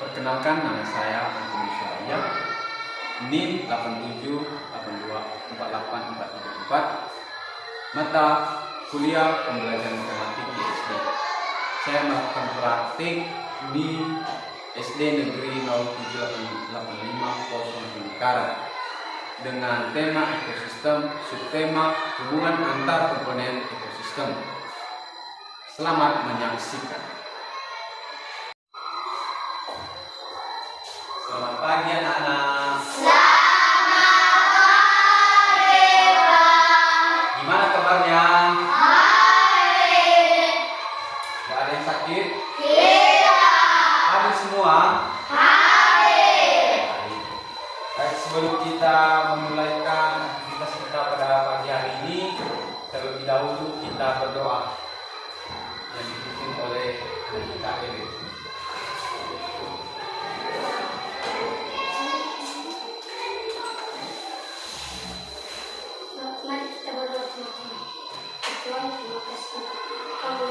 Perkenalkan, nama saya Antoni Syariah, NIM 87824844, mata kuliah pembelajaran matematik di SD. Saya melakukan praktik di SD Negeri 0785 Kosong Lingkaran dengan tema ekosistem, subtema hubungan antar komponen ekosistem. Selamat menyaksikan. Selamat pagi anak-anak. Selamat pagi, Pak. Gimana kabarnya? Baik. Gak ada yang sakit? Tidak. Ada semua? Baik. Baik, sebelum kita memulaikan aktivitas kita pada pagi hari ini, terlebih dahulu kita berdoa yang dipimpin oleh kita ini. Mari kita berdoa sama-sama. Tuhan, terima kasih. Kamu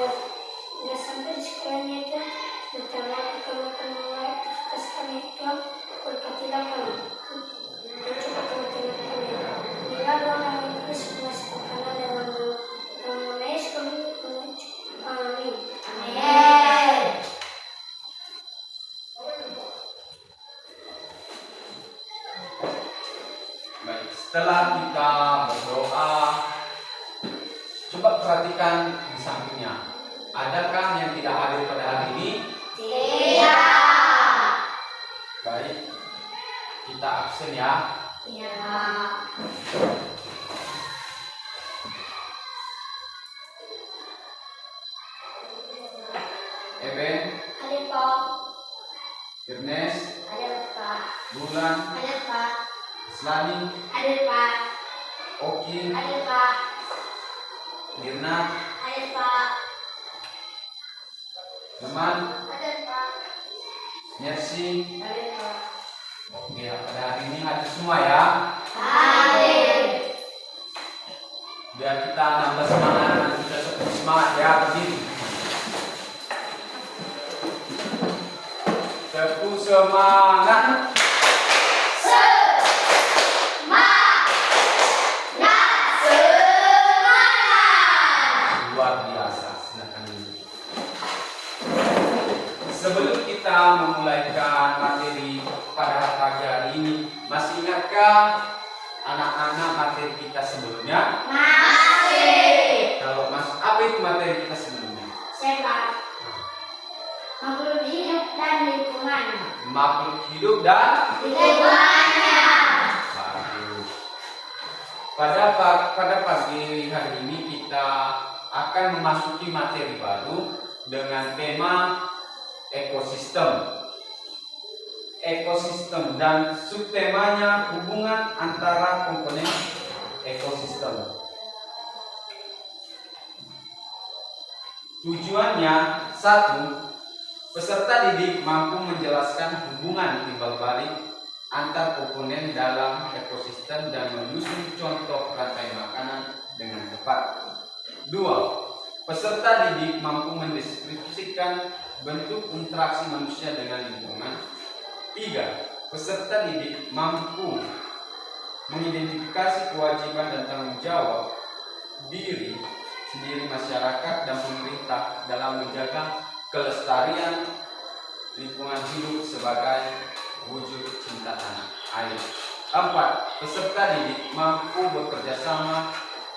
sudah sampai di sekolahnya itu. Pertama kami akan memulai aktivitas kami. Tuhan, berkatilah kami. Cepat teman-teman kami. Bila doa kami semua sempurna dalam nama Yesus kami mengucap amin. Amin. Baik, setelah kita berdoa, coba perhatikan di sampingnya. Adakah yang tidak hadir pada hari ini? Tidak. Baik, kita absen ya. Iya. Eben, Ada Pak. Ernest, Ada Pak. Bulan, Ada Pak. Islami, Ada Pak. Oki, Ada Pak. Mirna, Ada Pak. Teman, Ada Pak. Mercy. Ada Pak. Oke, pada hari ini hadir semua ya. Hadir. Biar kita nambah semangat, kita semangat ya, berdiri. Tepuk semangat. Luar biasa, silakan dulu. Sebelum kita memulaikan materi pada pagi hari ini, masih ingatkah anak-anak materi kita sebelumnya? Masih. Kalau apa itu materi kita sebelumnya? Sehat. Makhluk hidup dan lingkungan. Makhluk hidup dan Lingkungannya. bagus. Pada pagi hari ini kita akan memasuki materi baru dengan tema ekosistem. Ekosistem dan subtemanya hubungan antara komponen ekosistem. Tujuannya, 1. Peserta didik mampu menjelaskan hubungan timbal balik antar komponen dalam ekosistem dan menyusun contoh rantai makanan dengan tepat. 2. Peserta didik mampu mendeskripsikan bentuk interaksi manusia dengan lingkungan. 3. Peserta didik mampu mengidentifikasi kewajiban dan tanggung jawab diri sendiri, masyarakat, dan pemerintah dalam menjaga kelestarian lingkungan hidup sebagai wujud cinta tanah air. 4. Peserta didik mampu bekerja sama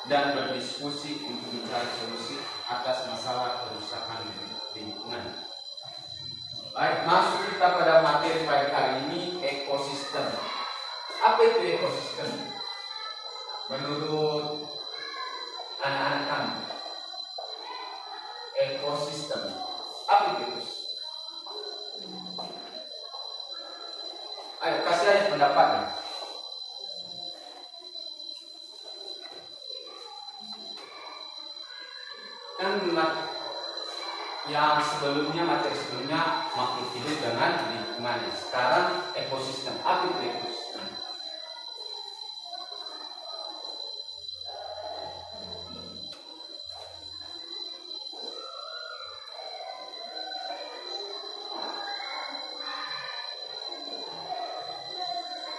dan berdiskusi untuk mencari solusi atas masalah kerusakan lingkungan. Baik, masuk kita pada materi pagi hari ini, ekosistem. Apa itu ekosistem? Menurut anak-anak kami, ekosistem apa itu? Ayo kasih aja pendapatnya. Kan yang sebelumnya, materi sebelumnya makhluk hidup dengan lingkungannya. Sekarang ekosistem. Apa itu ekosistem?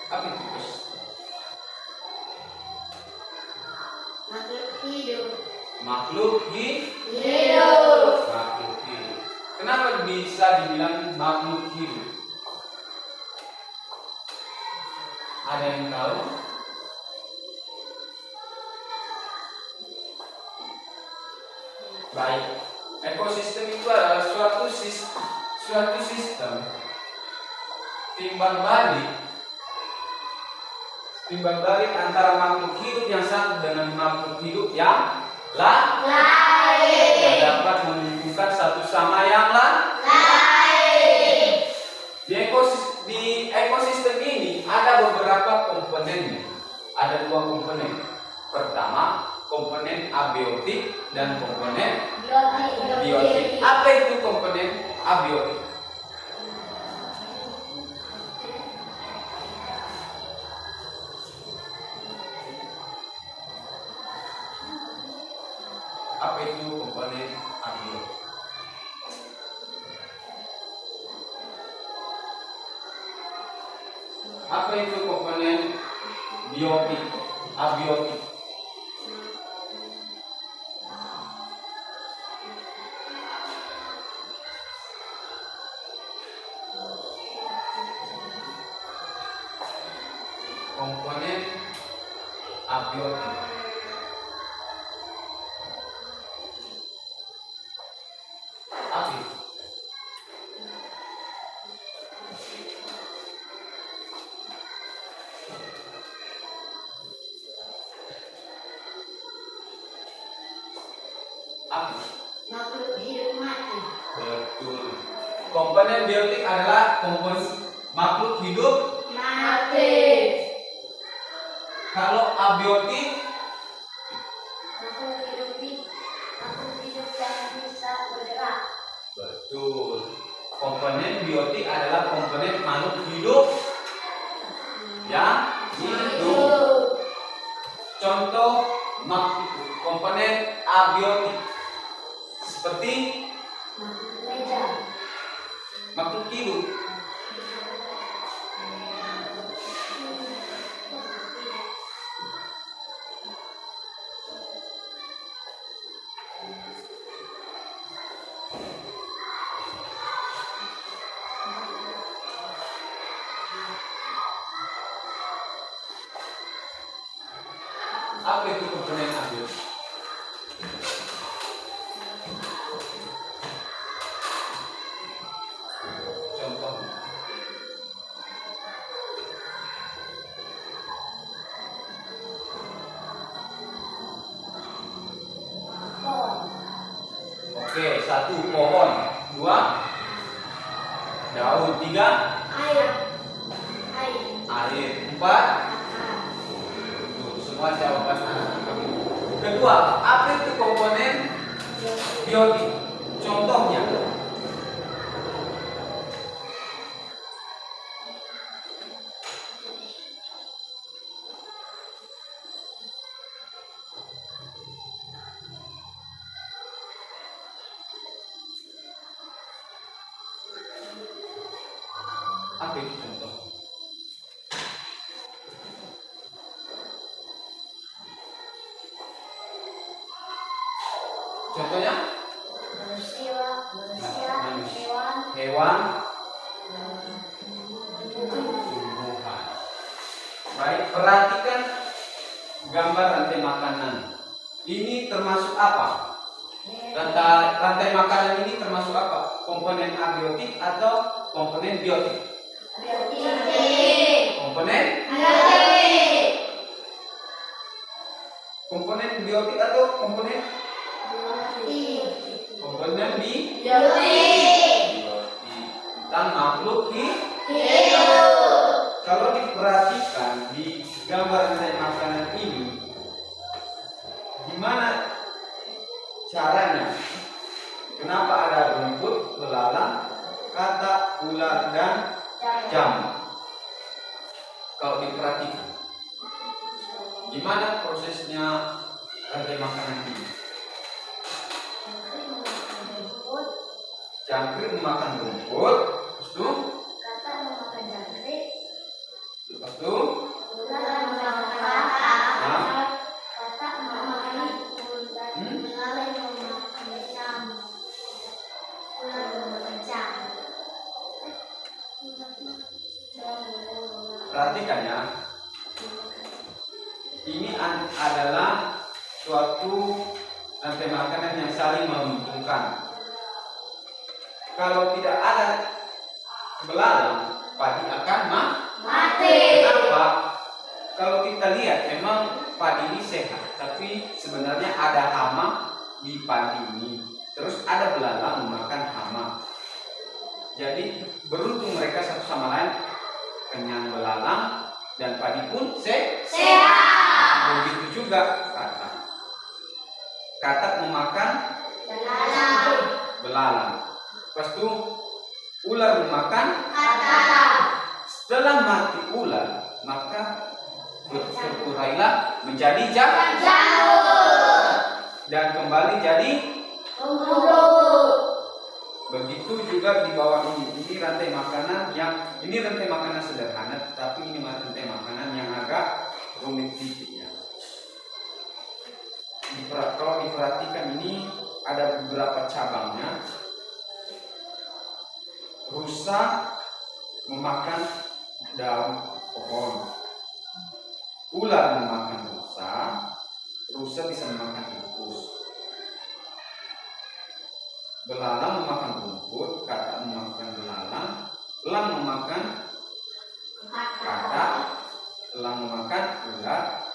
Apa itu ekosistem? Makhluk hidup. Makhluk Hidup. makhluk hidup. Kenapa bisa dibilang makhluk hidup? Ada yang tahu? Baik, ekosistem itu adalah suatu sistem timbal balik antara makhluk hidup yang satu dengan makhluk hidup yang lain dan dapat menunjukkan satu sama yang lain. Di ekosistem ini ada beberapa komponennya. Ada dua komponen. Pertama, komponen abiotik dan komponen biotik. Apa itu komponen abiotik? Apa itu komponen abiotik? Apa itu komponen biotik? Abiotik. Komponen abiotik. Apa itu? Apa? Makhluk hidup mati. Betul. Komponen biotik adalah komponen makhluk hidup. Mati. Kalau abiotik, Makhluk hidup yang bisa bergerak. betul. Komponen biotik adalah komponen makhluk hidup yang hidup. Contoh komponen abiotik seperti Makhluk meja. makhluk hidup. Apa itu komponen abiotik? Contoh. Pohon. Oke, satu pohon, dua daun, tiga Air. air, empat Akar. tuh, semua jawaban kami. Kedua, apa itu komponen biotik? Contohnya, apa itu contoh? Contohnya Manusia. Hewan. hewan, Tumbuhan. tumbuhan. Baik, perhatikan gambar rantai makanan. Ini termasuk apa? Rantai makanan ini termasuk apa? Komponen abiotik atau komponen biotik? Biotik. Komponen komponen biotik atau komponen Biotik. biotik tentang makhluk hidup. Kalau diperhatikan di gambar rantai makanan ini, gimana caranya? Kenapa ada rumput, belalang, katak, ular, dan jamur? Kalau diperhatikan, gimana prosesnya rantai makanan ini? Jangkrik memakan rumput, lepas itu Perhatikan ya. Ini adalah suatu rantai makanan yang saling menguntungkan. Kalau tidak ada belalang, padi akan mati. Kenapa? Kalau kita lihat memang padi ini sehat, tapi sebenarnya ada hama di padi ini. Terus ada belalang memakan hama. Jadi beruntung mereka satu sama lain, kenyang belalang dan padi pun sehat. Begitu juga katak. Katak memakan belalang. Lepas itu ular memakan katak. Setelah mati ular, maka berkurailah menjadi jamur dan kembali jadi begitu juga di bawah ini. Ini rantai makanan sederhana, tapi ini rantai makanan yang agak rumit sedikit ya. Kalau diperhatikan ini ada beberapa cabangnya. Rusa memakan daun pohon. Ular memakan rusa bisa memakan tikus. Belalang memakan rumput, katak memakan belalang, elang memakan katak, elang memakan ular,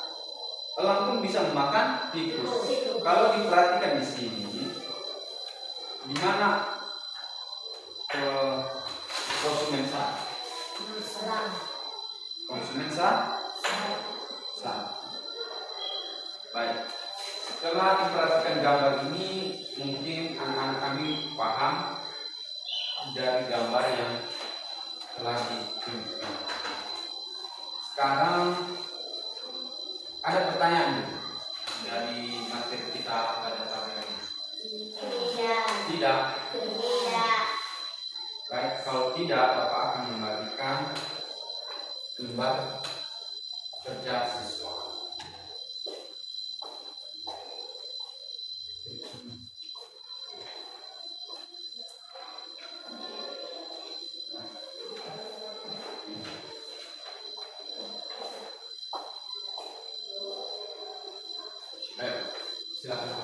elang pun bisa memakan tikus. Kalau diperhatikan di sini, di mana konsumen sah? Konsumen sah? Baik. Setelah diperhatikan gambar ini, mungkin anak-anak kami paham dari gambar yang telah ditunjukkan. Sekarang ada pertanyaan dari materi kita pada tahun ini? Tidak. Baik, kalau tidak, Bapak akan membagikan lembar kerja siswa. Baik, silakan.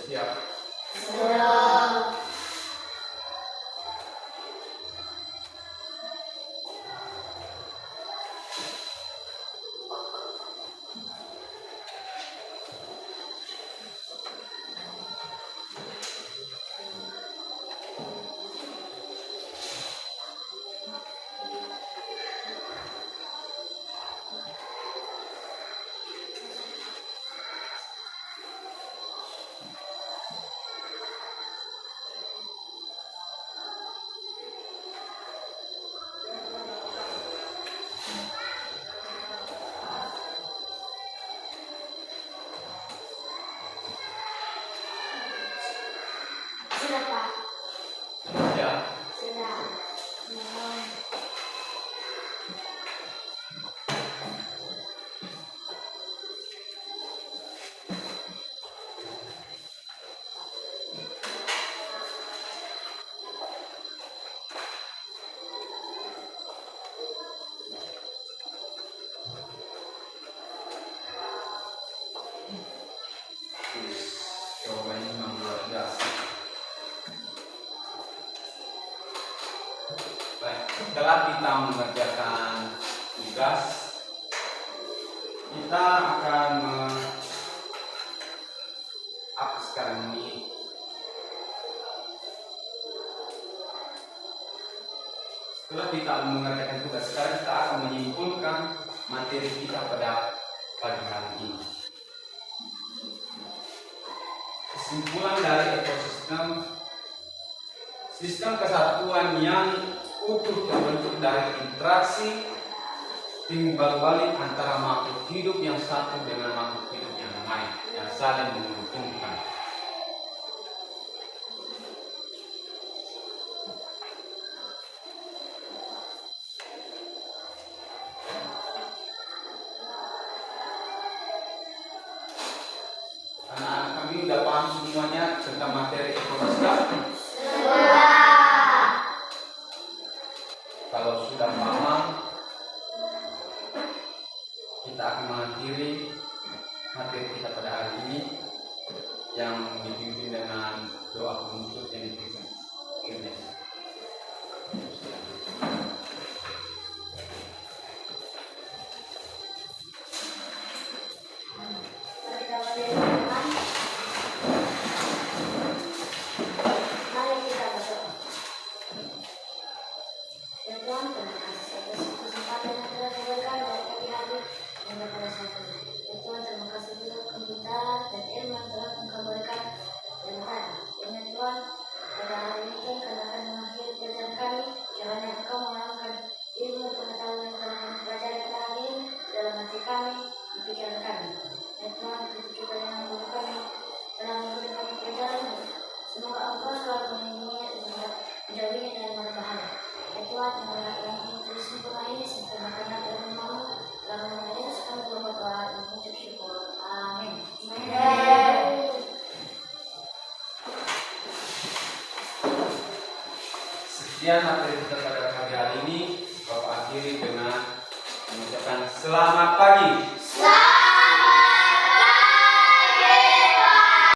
siap? Siap. Sudah, Pak. Siap. Sudah. Jawabannya memang luar biasa. Baik, setelah kita mengerjakan tugas, kita akan apa sekarang ini? Setelah kita mengerjakan tugas, sekarang kita akan menyimpulkan materi kita pada pagi hari ini. Kesimpulan dari ekosistem, sistem kesatuan yang utuh terbentuk dari interaksi timbal balik antara makhluk hidup yang satu dengan makhluk hidup yang lain yang saling menguntungkan. Anak-anak kami sudah paham semuanya tentang materi ekosistem? Kalau sudah paham, kita akan mengakhiri materi kita pada hari ini yang dipimpin dengan doa penutup yang diberikan. Semoga Engkau selalu melindungi dan menjauhinya dari mara bahaya. Ya Tuhan, yang terus sempurna ini sempurnakanlah dalam nama-Mu, dalam nama Yesus kami telah berdoa dan mengucap syukur. Amin. Sekian materi kita pada pagi hari ini. Bapak akhiri dengan mengucapkan selamat pagi.